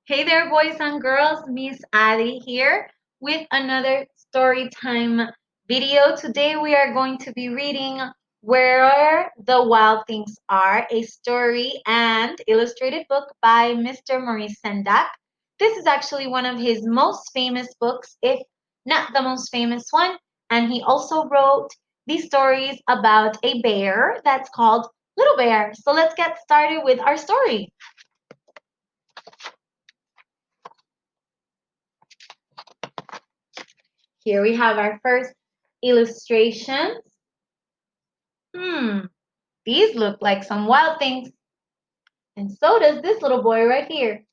Hey there, boys and girls. Miss Ali here with another story time video. Today we are going to be reading Where the Wild Things Are, a story and illustrated book by Mr. Maurice Sendak. This is actually one of his most famous books, if not the most famous one. And he also wrote these stories about a bear that's called Little Bear. So let's get started with our story. Here we have our first illustrations. These look like some wild things. And so does this little boy right here.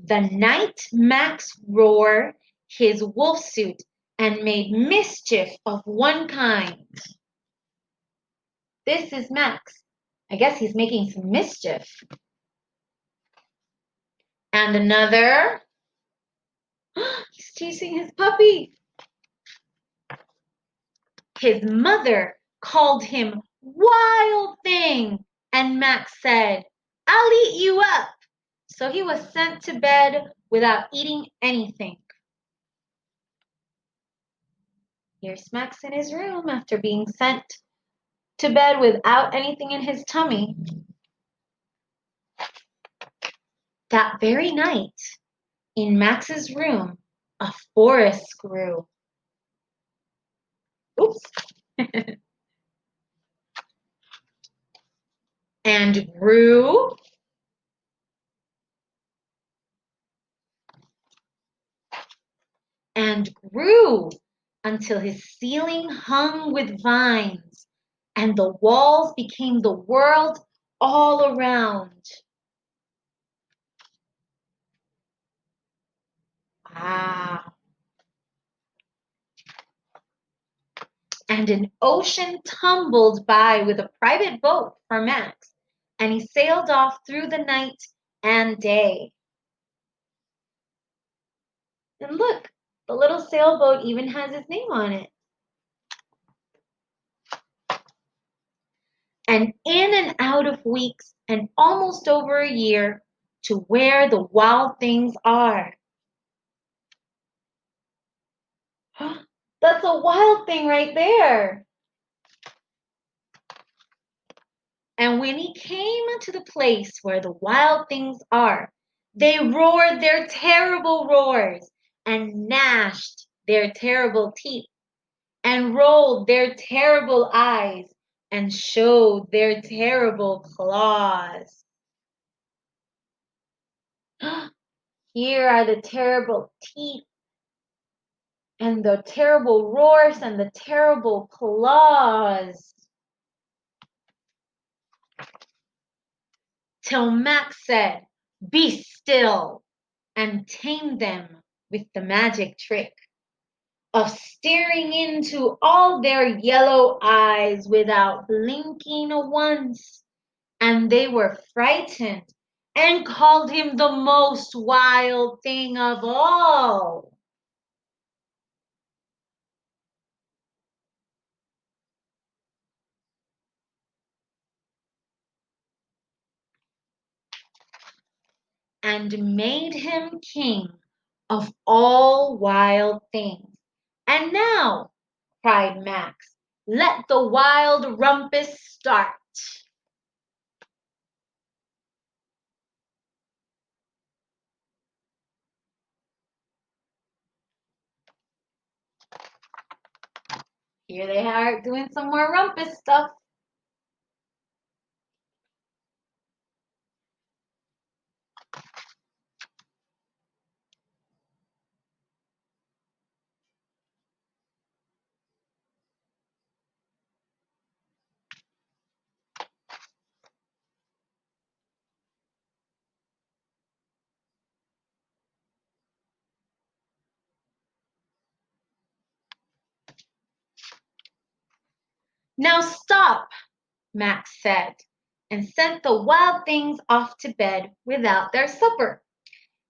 The night Max wore his wolf suit and made mischief of one kind. This is Max. I guess he's making some mischief. And another. He's chasing his puppy. His mother called him Wild Thing, and Max said, "I'll eat you up." So he was sent to bed without eating anything. Here's Max in his room after being sent to bed without anything in his tummy. That very night, in Max's room, a forest grew. Oops. And grew and grew until his ceiling hung with vines and the walls became the world all around. Ah. And an ocean tumbled by with a private boat for Max, and he sailed off through the night and day. And look, the little sailboat even has his name on it. And in and out of weeks and almost over a year to where the wild things are. That's a wild thing right there. And when he came to the place where the wild things are, they roared their terrible roars and gnashed their terrible teeth and rolled their terrible eyes and showed their terrible claws. Here are the terrible teeth and the terrible roars and the terrible claws. Till Max said, "Be still," and tamed them with the magic trick of staring into all their yellow eyes without blinking once. And they were frightened and called him the most wild thing of all. And made him king of all wild things. And now, cried Max, let the wild rumpus start. Here they are doing some more rumpus stuff. Now stop, Max said, and sent the wild things off to bed without their supper.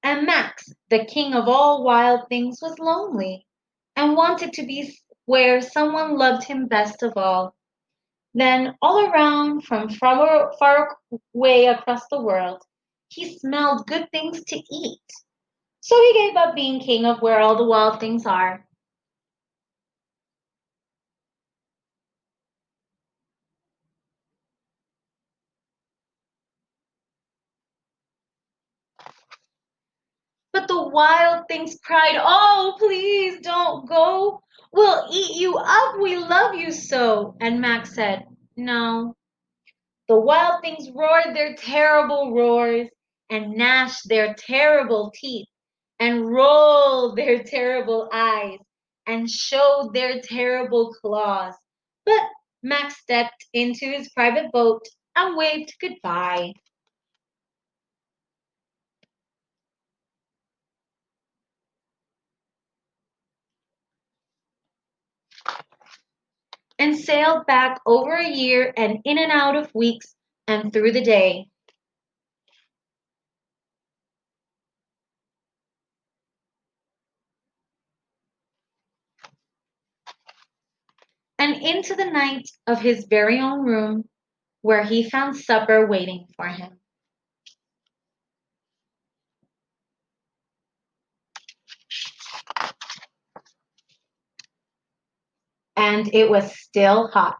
And Max, the king of all wild things, was lonely and wanted to be where someone loved him best of all. Then, all around from far, far away across the world, he smelled good things to eat. So he gave up being king of where all the wild things are But the wild things cried, "Oh, please don't go. We'll eat you up. We love you so." And Max said, "No." The wild things roared their terrible roars and gnashed their terrible teeth and rolled their terrible eyes and showed their terrible claws. But Max stepped into his private boat and waved goodbye and sailed back over a year and in and out of weeks and through the day. And into the night of his very own room, where he found supper waiting for him. And it was still hot.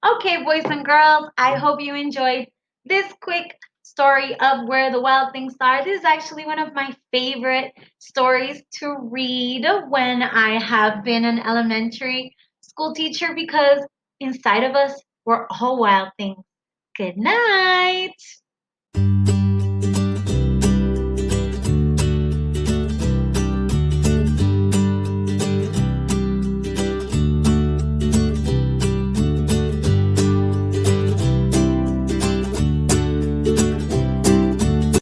Okay, boys and girls, I hope you enjoyed this quick story of Where the Wild Things Are. This is actually one of my favorite stories to read when I have been an elementary school teacher because inside of us, we're all wild things. Good night.